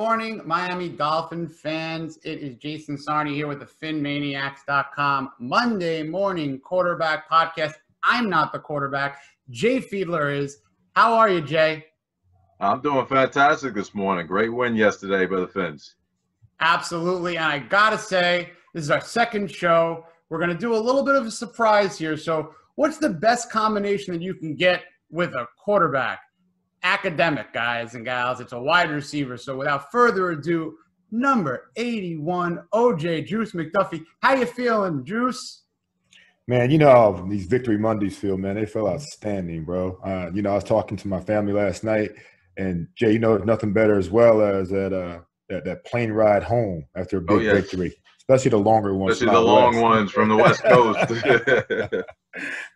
Morning, Miami Dolphin fans. It is Jason Sarney here with the Phinmaniacs.com Monday morning quarterback podcast. I'm not the quarterback. Jay Fiedler is. How are you, Jay? I'm doing fantastic this morning. Great win yesterday by the Fins. Absolutely. And I got to say, this is our second show. We're going to do a little bit of a surprise here. So what's the best combination that you can get with a quarterback? Academic, guys and gals. It's a wide receiver. So without further ado, number 81, OJ Juice McDuffie. How you feeling, Juice? Man, you know how these Victory Mondays feel, man. They feel outstanding, bro. I was talking to my family last night, and Jay, nothing better as well as that plane ride home after a big victory, especially the longer ones. Especially the long ones from the West Coast.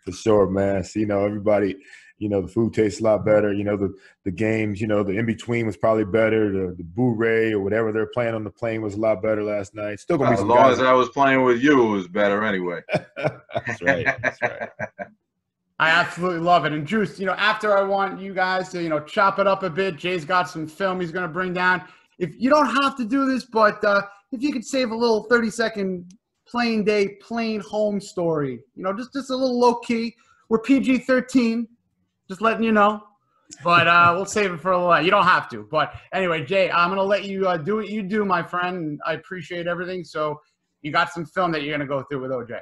For sure, man. So, everybody – the food tastes a lot better. The games, the in-between was probably better. The Blu-ray or whatever they're playing on the plane was a lot better last night. Still going to be some guys. As long as I was playing with you, it was better anyway. That's right. I absolutely love it. And, Juice, after I want you guys to, chop it up a bit. Jay's got some film he's going to bring down. If you don't have to do this, but if you could save a little 30-second plain home story, just a little low-key. We're PG-13. Just letting you know, but we'll save it for a little. You don't have to, but anyway, Jay, I'm gonna let you do what you do, my friend. I appreciate everything. So you got some film that you're gonna go through with OJ.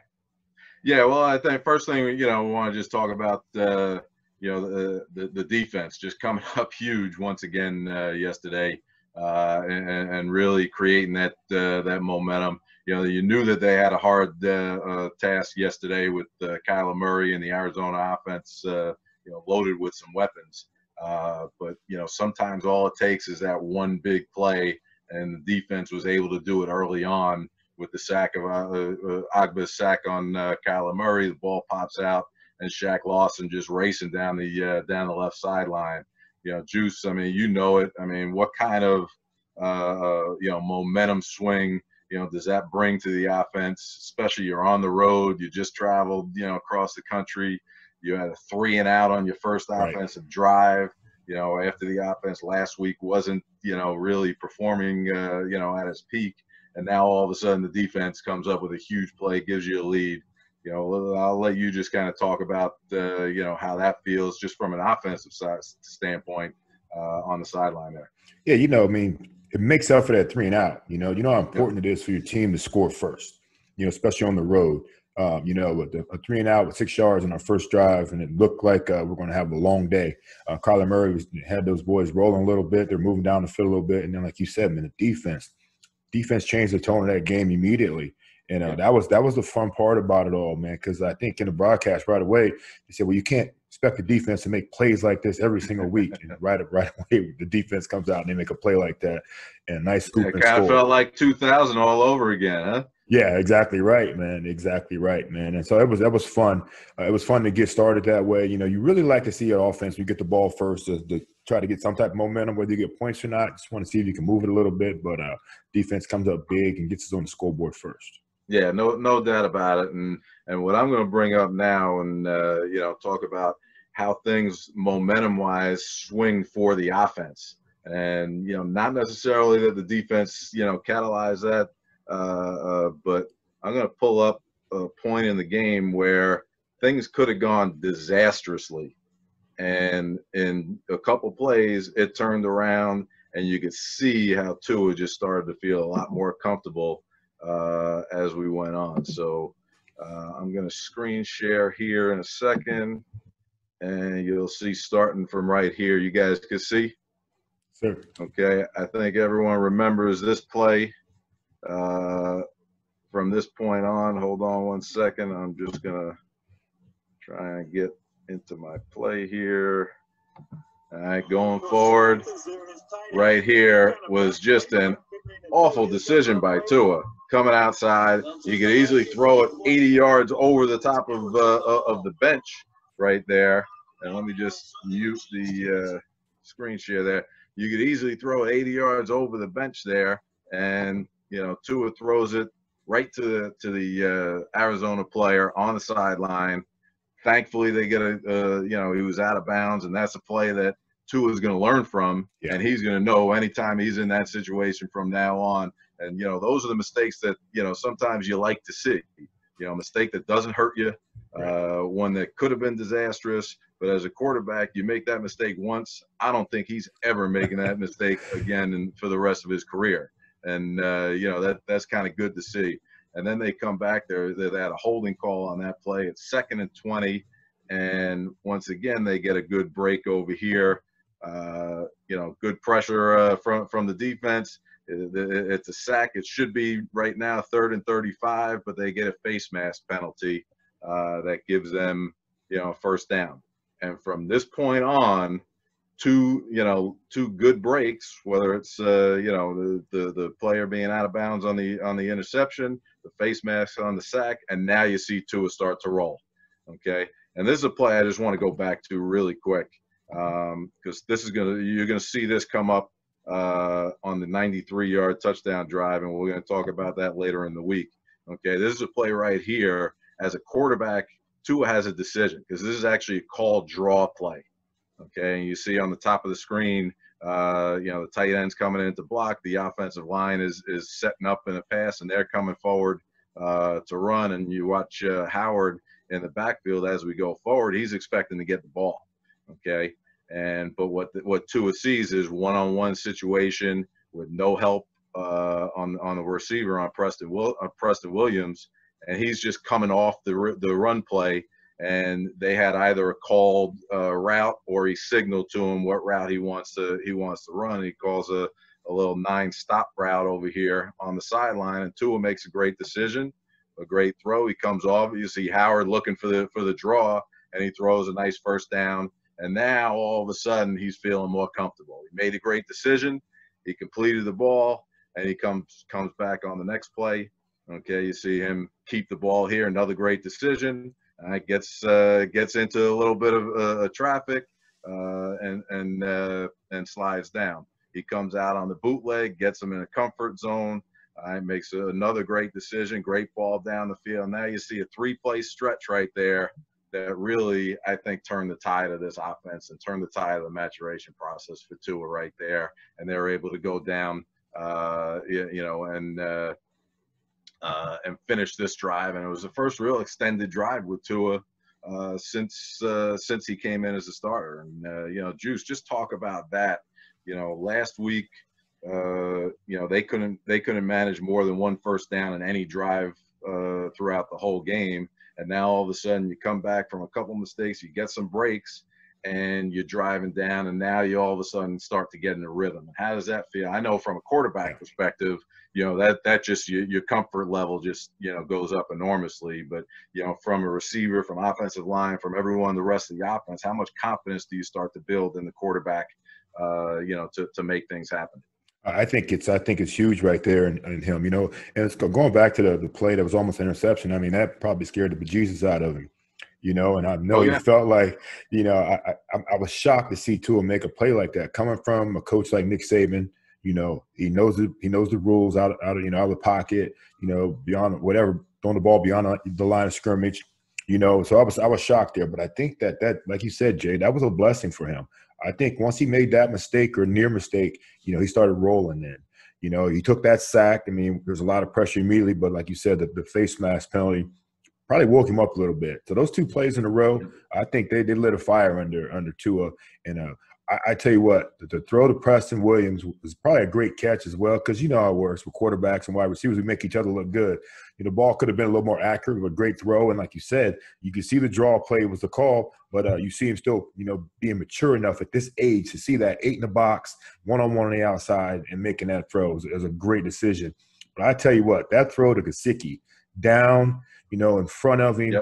Yeah, well, I think first thing we want to just talk about the defense just coming up huge once again yesterday, and really creating that momentum. You knew that they had a hard task yesterday with Kyler Murray and the Arizona offense. Loaded with some weapons. But sometimes all it takes is that one big play, and the defense was able to do it early on with the sack of Agba's sack on Kyler Murray. The ball pops out, and Shaq Lawson just racing down the left sideline. Juice, I mean, it. I mean, what kind of momentum swing does that bring to the offense? Especially you're on the road, you just traveled across the country. You had a 3-and-out on your first offensive drive, after the offense last week wasn't, really performing, at its peak. And now all of a sudden the defense comes up with a huge play, gives you a lead. I'll let you just kind of talk about, how that feels just from an offensive standpoint on the sideline there. Yeah, it makes up for that 3-and-out. You know how important it is for your team to score first, especially on the road. With a 3-and-out with 6 yards on our first drive, and it looked like we're going to have a long day. Kyler Murray had those boys rolling a little bit. They're moving down the field a little bit. And then, like you said, man, the defense changed the tone of that game immediately. And that was the fun part about it all, man, because I think in the broadcast right away, they said, well, you can't expect the defense to make plays like this every single week. And right away, the defense comes out and they make a play like that. And a nice scoop and score. It kind of felt like 2000 all over again, huh? Yeah, exactly right, man. Exactly right, man. And so that was fun. It was fun to get started that way. You really like to see your offense. You get the ball first to try to get some type of momentum, whether you get points or not. Just want to see if you can move it a little bit. But defense comes up big and gets us on the scoreboard first. Yeah, no doubt about it. And what I'm going to bring up now and talk about how things momentum-wise swing for the offense. And not necessarily that the defense catalyze that. But I'm going to pull up a point in the game where things could have gone disastrously. And in a couple plays, it turned around, and you could see how Tua just started to feel a lot more comfortable as we went on. So I'm going to screen share here in a second, and you'll see starting from right here. You guys can see? Sure. Okay, I think everyone remembers this play. From this point on, hold on one second. I'm just going to try and get into my play here. All right, going forward, right here was just an awful decision by Tua. Coming outside, you could easily throw it 80 yards over the top of the bench right there. And let me just mute the screen share there. You could easily throw it 80 yards over the bench there, and Tua throws it right to the Arizona player on the sideline. Thankfully, they get he was out of bounds, and that's a play that Tua's going to learn from, Yeah. and he's going to know anytime he's in that situation from now on. And, you know, those are the mistakes that, you know, sometimes you like to see. You know, a mistake that doesn't hurt you, one that could have been disastrous. But as a quarterback, you make that mistake once. I don't think he's ever making that mistake again for the rest of his career. And, you know, that's kind of good to see. And then they come back there. They had a holding call on that play. It's 2nd and 20. And once again, they get a good break over here. You know, good pressure from the defense. It's a sack. It should be right now 3rd and 35, but they get a face mask penalty that gives them, you know, a first down. And from this point on, two good breaks, whether it's you know, the player being out of bounds on the interception, the face mask on the sack, and now you see Tua start to roll. Okay, and this is a play I just want to go back to really quick because you're gonna see this come up on the 93-yard touchdown drive, and we're going to talk about that later in the week. Okay, this is a play right here. As a quarterback, Tua has a decision because this is actually a called draw play. Okay, and you see on the top of the screen, you know, the tight end's coming in to block. The offensive line is setting up in a pass, and they're coming forward to run. And you watch Howard in the backfield as we go forward. He's expecting to get the ball. Okay. But what Tua sees is one-on-one situation with no help on the receiver on Preston Williams, and he's just coming off the run play, and they had either a called route or he signaled to him what route he wants to run. He calls a little 9-stop route over here on the sideline, and Tua makes a great decision, a great throw. He comes off. You see Howard looking for the draw, and he throws a nice first down. And now all of a sudden he's feeling more comfortable. He made a great decision. He completed the ball, and he comes back on the next play. Okay, you see him keep the ball here. Another great decision. Gets into a little bit of traffic and slides down. He comes out on the bootleg, gets him in a comfort zone. Makes another great decision. Great ball down the field. Now you see a 3-play stretch right there that really, I think, turned the tide of this offense and turned the tide of the maturation process for Tua right there. And they were able to go down, you know, and finish this drive. And it was the first real extended drive with Tua since he came in as a starter. And, you know, Juice, just talk about that. You know, last week, you know, they couldn't manage more than 1 first down in any drive throughout the whole game. And now all of a sudden you come back from a couple mistakes, you get some breaks, and you're driving down, and now you all of a sudden start to get in a rhythm. How does that feel? I know from a quarterback perspective, you know, that just your comfort level just, you know, goes up enormously. But, you know, from a receiver, from offensive line, from everyone, the rest of the offense, how much confidence do you start to build in the quarterback, you know, to make things happen? I think it's huge right there in him, you know, and it's going back to the play that was almost an interception. I mean, that probably scared the bejesus out of him, you know, and I know he felt like, you know, I was shocked to see Tua make a play like that coming from a coach like Nick Saban. You know, he knows the rules out of the pocket, you know, beyond whatever, throwing the ball beyond the line of scrimmage, you know. So I was shocked there, but I think that like you said, Jay, that was a blessing for him. I think once he made that mistake or near mistake, you know, he started rolling then. You know, he took that sack. I mean, there's a lot of pressure immediately, but like you said, the face mask penalty probably woke him up a little bit. So those 2 plays in a row, I think they lit a fire under Tua. And I tell you what, the throw to Preston Williams was probably a great catch as well, because you know how it works with quarterbacks and wide receivers. We make each other look good. You know, the ball could have been a little more accurate with a great throw. And like you said, you can see the draw play was the call, but you see him still, you know, being mature enough at this age to see that 8 in the box, 1-on-1 on the outside, and making that throw is a great decision. But I tell you what, that throw to Gesicki down, you know, in front of him,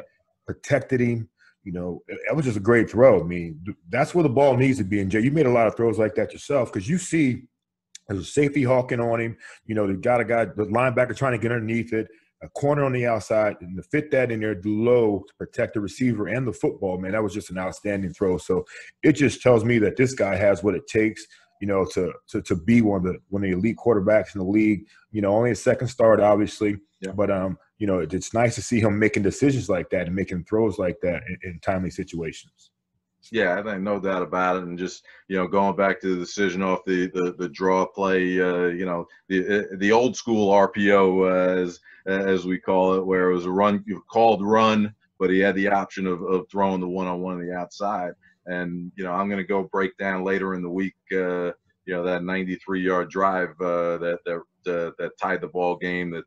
protected him. You know, it was just a great throw. I mean, that's where the ball needs to be. And Jay, you made a lot of throws like that yourself, because you see there's a safety hawking on him. You know, the linebacker trying to get underneath it, a corner on the outside, and to fit that in there low to protect the receiver and the football, man, that was just an outstanding throw. So it just tells me that this guy has what it takes, you know, to be one of the elite quarterbacks in the league. You know, only a second start, obviously, but you know, it's nice to see him making decisions like that and making throws like that in timely situations. Yeah, I think no doubt about it. And just, going back to the decision off the draw play, the old school RPO, as we call it, where it was a run, called run, but he had the option of throwing the one-on-one on the outside. And, I'm going to go break down later in the week, that 93-yard drive that tied the ball game, that,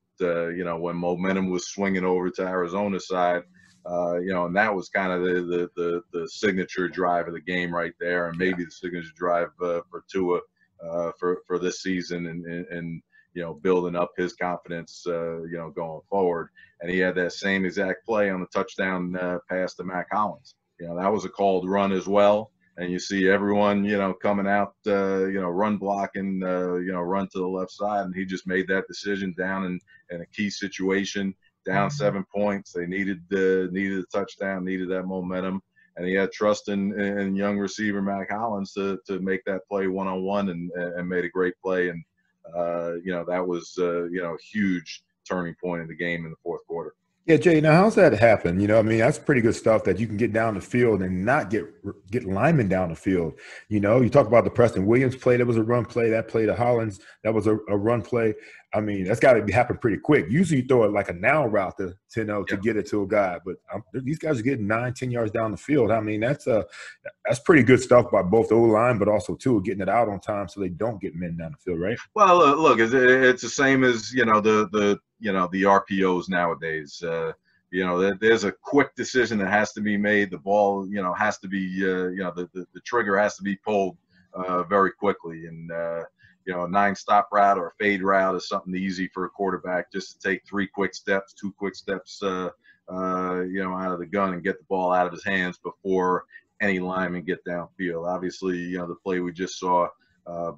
when momentum was swinging over to Arizona's side. And that was kind of the signature drive of the game right there, and maybe the signature drive for Tua for this season, and building up his confidence, going forward. And he had that same exact play on the touchdown pass to Mac Hollins. That was a called run as well. And you see everyone, coming out, run blocking, run to the left side, and he just made that decision down in a key situation. Down 7 points, they needed a touchdown, needed that momentum, and he had trust in young receiver Mac Hollins to make that play one-on-one, and made a great play. And that was a huge turning point in the game in the fourth quarter. Yeah, Jay, now how's that happen? That's pretty good stuff that you can get down the field and not get linemen down the field. You talk about the Preston Williams play, that was a run play. That play to Hollins, that was a run play. That's got to happen pretty quick. Usually you throw it like a now route to get it to a guy. But these guys are getting 9-10 yards down the field. That's pretty good stuff by both the O-line, but also, too, getting it out on time so they don't get men down the field, right? Well, look, it's the same as, the RPOs nowadays. There's a quick decision that has to be made. The ball, has to be, the trigger has to be pulled very quickly. And, a 9-stop route or a fade route is something easy for a quarterback, just to take 2 quick steps, out of the gun and get the ball out of his hands before any lineman get downfield. Obviously, the play we just saw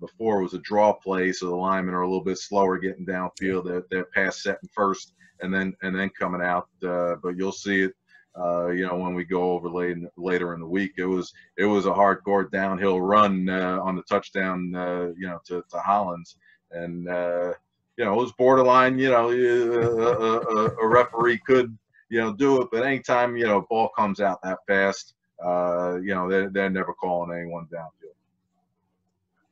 before was a draw play, so the linemen are a little bit slower getting downfield. They're pass setting first and then coming out. But you'll see it, when we go over later in the week. It was a hardcore downhill run on the touchdown, to Hollins, and it was borderline. A referee could do it, but anytime ball comes out that fast, they're never calling anyone downfield.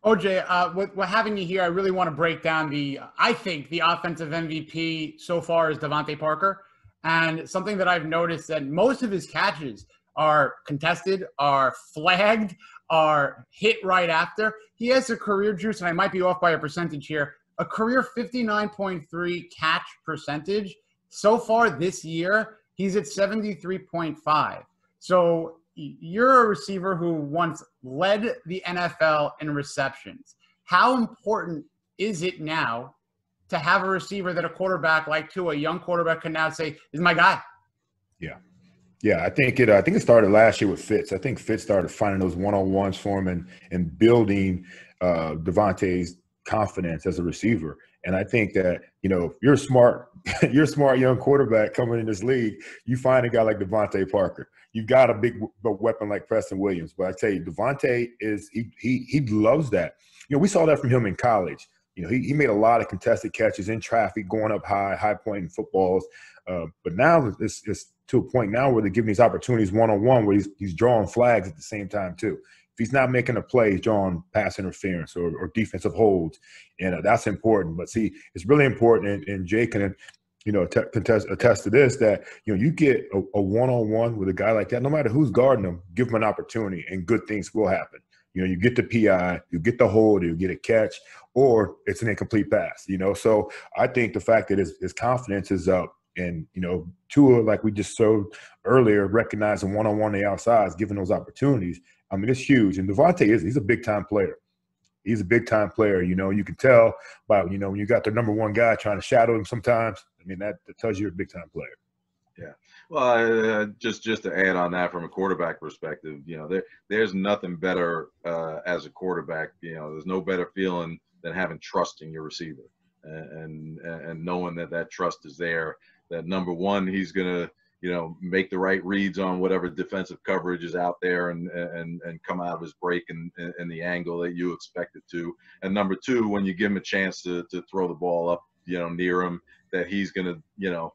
OJ, with having you here, I really want to break down I think the offensive MVP so far is Devante Parker. And something that I've noticed that most of his catches are contested, are flagged, are hit right after. He has a career juice, and I might be off by a percentage here, a career 59.3 catch percentage. So far this year, he's at 73.5. So you're a receiver who once led the NFL in receptions. How important is it now to have a receiver that a quarterback like Tua, a young quarterback, can now say, is my guy? Yeah, I think it started last year with Fitz. I think Fitz started finding those one-on-ones for him and building Devante's confidence as a receiver. And I think that, if you're a smart young quarterback coming in this league, you find a guy like Devante Parker. You've got a big weapon like Preston Williams. But I tell you, Devante he loves that. We saw that from him in college. He made a lot of contested catches in traffic, going up high pointing footballs. But now it's to a point now where they're giving these opportunities one-on-one where he's drawing flags at the same time too. If he's not making a play, he's drawing pass interference or defensive holds, and that's important. But see, it's really important, and Jay can attest to this, that you get a one-on-one with a guy like that, no matter who's guarding him, give him an opportunity, and good things will happen. You get the PI, you get the hold, you get a catch, or it's an incomplete pass. So I think the fact that his confidence is up, and Tua, like we just showed earlier, recognizing one-on-one the outsides, giving those opportunities. It's huge. And Devante he's a big-time player. He's a big-time player. You can tell by, when you got the number one guy trying to shadow him sometimes, that tells you you're a big-time player. Yeah. Well, just to add on that from a quarterback perspective, there's nothing better as a quarterback. There's no better feeling than having trust in your receiver and knowing that trust is there, that number one, he's going to, make the right reads on whatever defensive coverage is out there and come out of his break in the angle that you expect it to. And number two, when you give him a chance to throw the ball up, near him, that he's going to,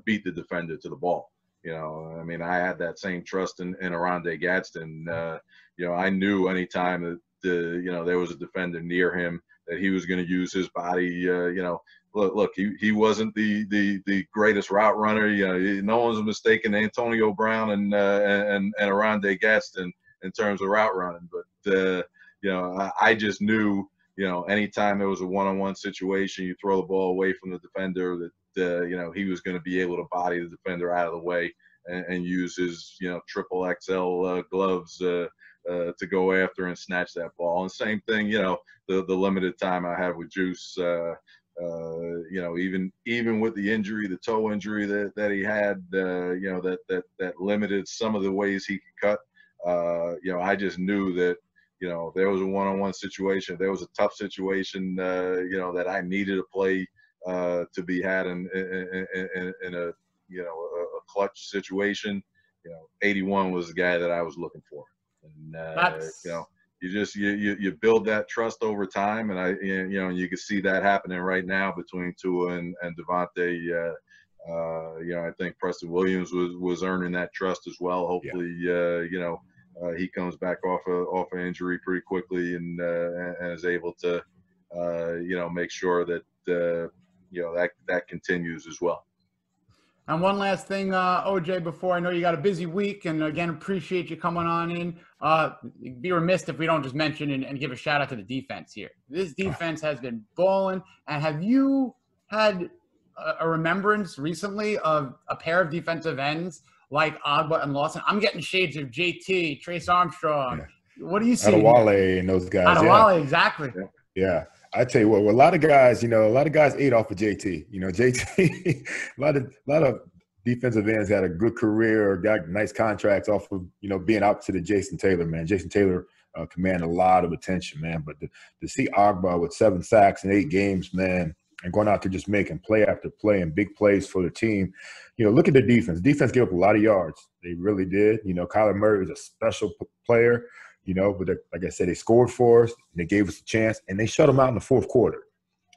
beat the defender to the ball. You know, I mean, I had that same trust in Arondé Gadsden. You know, I knew anytime that there was a defender near him that he was going to use his body. You know, look, he wasn't the greatest route runner. You know, no one's mistaken Antonio Brown and Arondé Gadsden in terms of route running. But you know, I just knew, you know, anytime there was a one-on-one situation, you throw the ball away from the defender, that you know, he was going to be able to body the defender out of the way and use his, you know, triple XL gloves to go after and snatch that ball. And same thing, you know, the limited time I had with Juice, you know, even with the injury, the toe injury that he had, you know, that limited some of the ways he could cut. You know, I just knew that, you know, there was a one-on-one situation, there was a tough situation, you know, that I needed a play to be had in a, you know, a clutch situation. You know, 81 was the guy that I was looking for. And you know, you build that trust over time, and you know, you can see that happening right now between Tua and Devante. You know, I think Preston Williams was earning that trust as well. Hopefully, you know, he comes back off an injury pretty quickly and is able to you know, make sure that you know, that continues as well. And one last thing, OJ, before, I know you got a busy week, and again, appreciate you coming on in. Be remiss if we don't just mention and give a shout out to the defense here. This defense has been balling. And have you had a remembrance recently of a pair of defensive ends like Agba and Lawson? I'm getting shades of JT, Trace Armstrong. Yeah. What do you see? Adewale and those guys. Adewale, exactly. Yeah. I tell you what, a lot of guys, you know, ate off of JT. You know, JT, a lot of defensive ends had a good career, got nice contracts off of, you know, being opposite of Jason Taylor, man. Jason Taylor commanded a lot of attention, man. But to see Agba with 7 sacks in 8 games, man, and going out there just making play after play and big plays for the team. You know, look at the defense. The defense gave up a lot of yards. They really did. You know, Kyler Murray was a special player. You know, but like I said, they scored for us, and they gave us a chance, and they shut them out in the fourth quarter.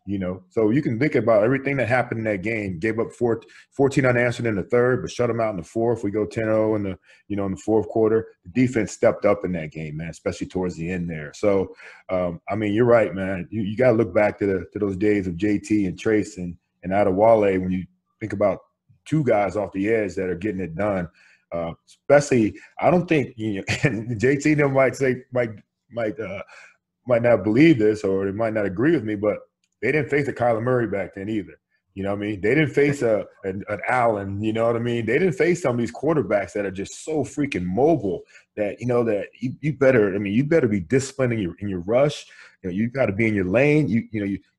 You know, so you can think about everything that happened in that game. Gave up 14 unanswered in the third, but shut them out in the fourth. We go 10-0 in the fourth quarter. The defense stepped up in that game, man, especially towards the end there. So, I mean, you're right, man. You got to look back to those days of JT and Trace and Adewale when you think about 2 guys off the edge that are getting it done. Especially, I don't think, you know, and JT them might not believe this, or they might not agree with me, but they didn't face a Kyler Murray back then either. You know what I mean? They didn't face an Allen. You know what I mean? They didn't face some of these quarterbacks that are just so freaking mobile that, you know, that you better be disciplined in your rush. You know, you got to be in your lane.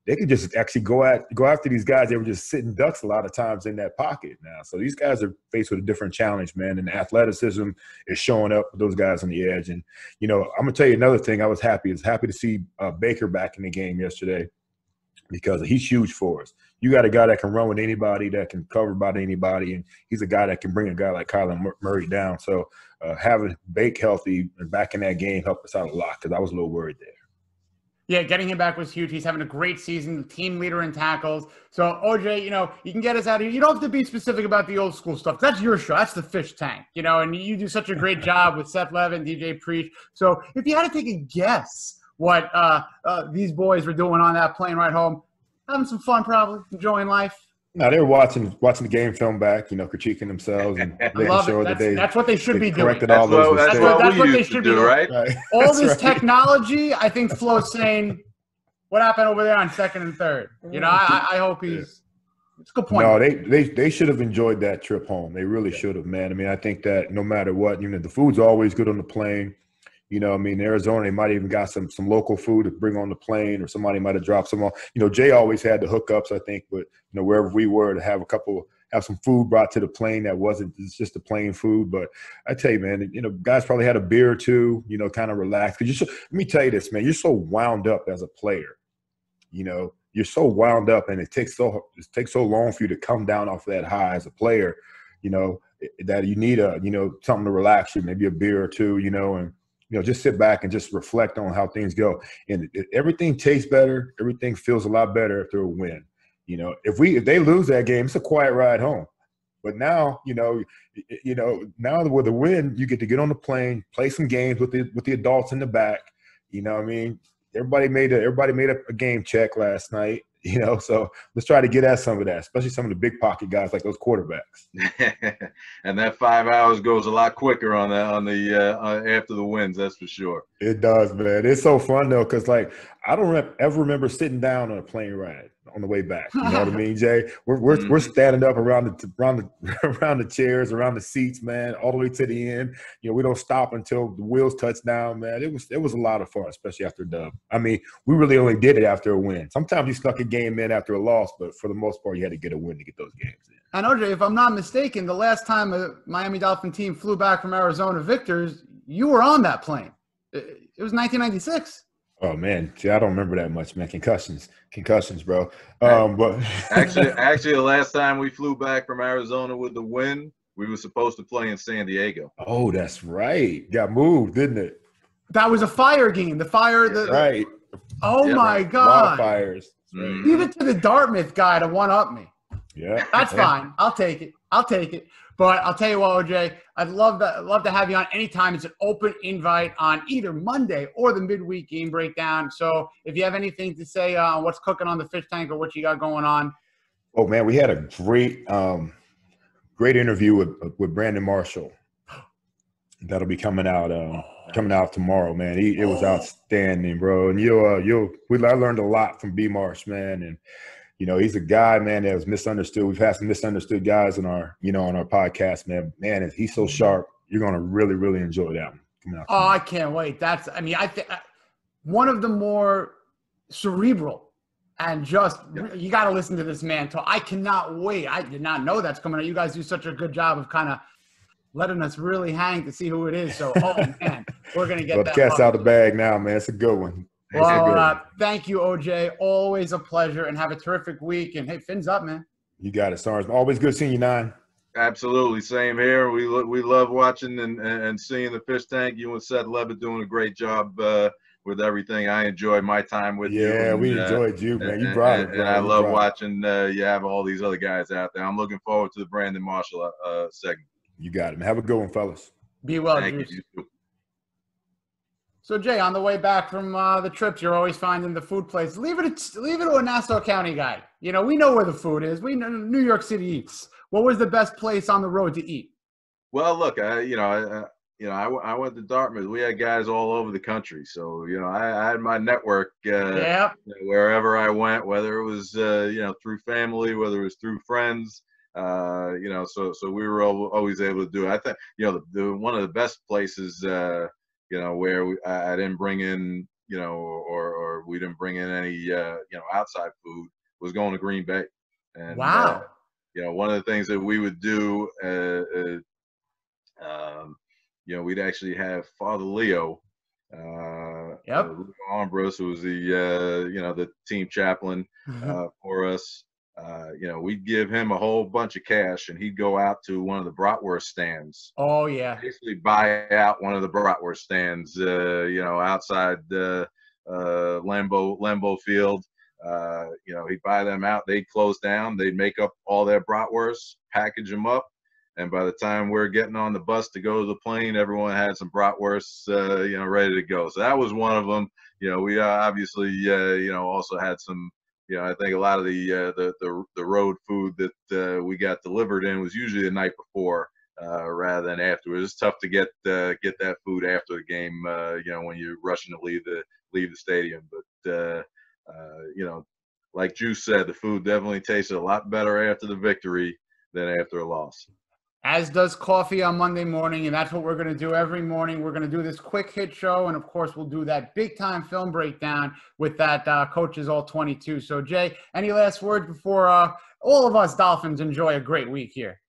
They could just actually go after these guys. They were just sitting ducks a lot of times in that pocket now. So these guys are faced with a different challenge, man. And the athleticism is showing up with those guys on the edge. And, you know, I'm going to tell you another thing. I was happy to see Baker back in the game yesterday, because he's huge for us. You got a guy that can run with anybody, that can cover about anybody, and he's a guy that can bring a guy like Kyler Murray down. So having Bake healthy and back in that game helped us out a lot, because I was a little worried there. Yeah, getting him back was huge. He's having a great season, team leader in tackles. So, OJ, you know, you can get us out of here. You don't have to be specific about the old school stuff. That's your show. That's the fish tank, you know, and you do such a great job with Seth Levit and DJ Preach. So if you had to take a guess what these boys were doing on that plane ride home, having some fun, probably enjoying life. No, they were watching the game film back, you know, critiquing themselves and making sure that's what they should be doing. That's what they should be doing, right? All this technology, I think Flo's saying, what happened over there on 2nd and 3rd? You know, I hope he's – it's a good point. No, they should have enjoyed that trip home. They really should have, man. I mean, I think that no matter what, you know, the food's always good on the plane. You know, I mean, in Arizona, they might even got some local food to bring on the plane, or somebody might have dropped some on. You know, Jay always had the hookups, I think, but, you know, wherever we were, to have some food brought to the plane that wasn't just the plain food. But I tell you, man, you know, guys probably had a beer or two, you know, kind of relaxed. Let me tell you this, man, you're so wound up as a player. You know, you're so wound up, and it takes so long for you to come down off that high as a player, you know, that you need something to relax you, maybe a beer or two, you know, and, you know, just sit back and just reflect on how things go. And everything tastes better. Everything feels a lot better after a win. You know, if they lose that game, it's a quiet ride home. But now, now with a win, you get to get on the plane, play some games with the adults in the back. You know what I mean? Everybody made a game check last night. So let's try to get at some of that, especially some of the big pocket guys like those quarterbacks. And that 5 hours goes a lot quicker on the after the wins, that's for sure. It does, man. It's so fun though, because I don't ever remember sitting down on a plane ride on the way back. You know what I mean, Jay? We're standing up around the chairs, around the seats, man, all the way to the end. We don't stop until the wheels touch down, man. It was a lot of fun, especially after a dub. I mean, we really only did it after a win. Sometimes you snuck a game in after a loss, but for the most part, you had to get a win to get those games in. And OJ, if I'm not mistaken, the last time a Miami Dolphin team flew back from Arizona victors, you were on that plane. It was 1996. Oh man, see, I don't remember that much, man. Concussions, bro. But actually, the last time we flew back from Arizona with the win, we were supposed to play in San Diego. Oh, that's right. Got moved, didn't it? That was a fire game. Right. Oh my God. Wildfires. Right. Leave it to the Dartmouth guy to one up me. Yeah. That's fine. I'll take it. But I'll tell you what, OJ, I'd love to have you on anytime. It's an open invite on either Monday or the midweek game breakdown. So if you have anything to say on what's cooking on the fish tank or what you got going on. Oh man, we had a great interview with Brandon Marshall. That'll be coming out tomorrow, man. It was outstanding, bro. And I learned a lot from B Marsh, man. And he's a guy, man, that was misunderstood. We've had some misunderstood guys on our podcast, man. Man, he's so sharp. You're gonna really, really enjoy that one coming out. Oh, I can't wait. I think one of the more cerebral and just you got to listen to this man talk. I cannot wait. I did not know that's coming out. You guys do such a good job of kind of letting us really hang to see who it is. So, man, we're gonna get the cat's out of the bag now, man. It's a good one. Well, thank you, OJ. Always a pleasure, and have a terrific week. And hey, Finn's up, man. You got it, Sarney. Always good seeing you, Nine. Absolutely, same here. We love watching and seeing the fish tank. You and Seth Levit doing a great job with everything. I enjoyed my time with you. Yeah, we enjoyed you, man. You brought it, bro. And I love watching you have all these other guys out there. I'm looking forward to the Brandon Marshall segment. You got it, man. Have a good one, fellas. Be well, Thank you. So, Jay, on the way back from the trips, you're always finding the food place. Leave it to a Nassau County guy. We know where the food is. We know New York City eats. What was the best place on the road to eat? Well, look, I went to Dartmouth. We had guys all over the country, so I had my network. Wherever I went, whether it was through family, whether it was through friends. So we were always able to do it. I think one of the best places. Where I didn't bring in, or we didn't bring in any, outside food was going to Green Bay. And, wow. One of the things that we would do, we'd actually have Father Leo, Armbrust, who was the team chaplain for us. We'd give him a whole bunch of cash, and he'd go out to one of the bratwurst stands. Oh yeah, basically buy out one of the bratwurst stands, outside the Lambeau Field. He'd buy them out. They'd close down. They'd make up all their bratwursts, package them up, and by the time we're getting on the bus to go to the plane, everyone had some bratwursts, ready to go. So that was one of them. We obviously, also had some. I think a lot of the road food that we got delivered in was usually the night before rather than afterwards. It's tough to get that food after the game, when you're rushing to leave the stadium. But like Juice said, the food definitely tasted a lot better after the victory than after a loss. As does coffee on Monday morning, and that's what we're going to do every morning. We're going to do this quick hit show, and, of course, we'll do that big-time film breakdown with that Coaches All 22. So, Jay, any last words before all of us Dolphins enjoy a great week here?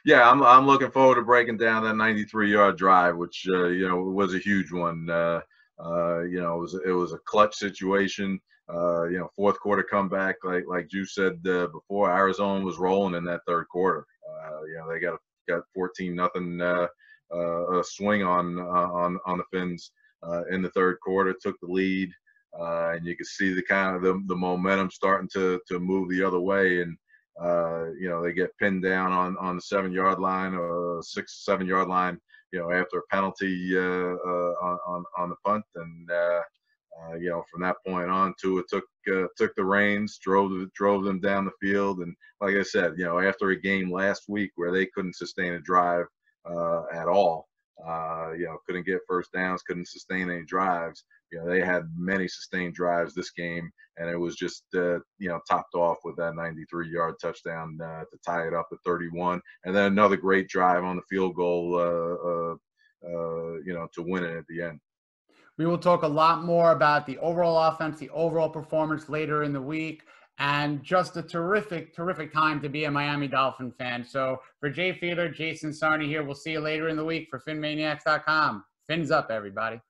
Yeah, I'm looking forward to breaking down that 93-yard drive, which, was a huge one. It was a clutch situation. Fourth quarter comeback, like you said before, Arizona was rolling in that third quarter. They got 14-0 swing on the Finns in the third quarter, took the lead, and you could see the kind of the momentum starting to move the other way. And they get pinned down on the 7-yard line or 6-7 yard line, after a penalty on the punt. And, from that point on, Tua took the reins, drove them down the field. And like I said, after a game last week where they couldn't sustain a drive at all, couldn't get first downs, couldn't sustain any drives. They had many sustained drives this game, and it was just, topped off with that 93-yard touchdown to tie it up at 31. And then another great drive on the field goal, to win it at the end. We will talk a lot more about the overall offense, the overall performance later in the week, and just a terrific, terrific time to be a Miami Dolphin fan. So for Jay Fiedler, Jason Sarney here, we'll see you later in the week for Phinmaniacs.com. Fins up, everybody.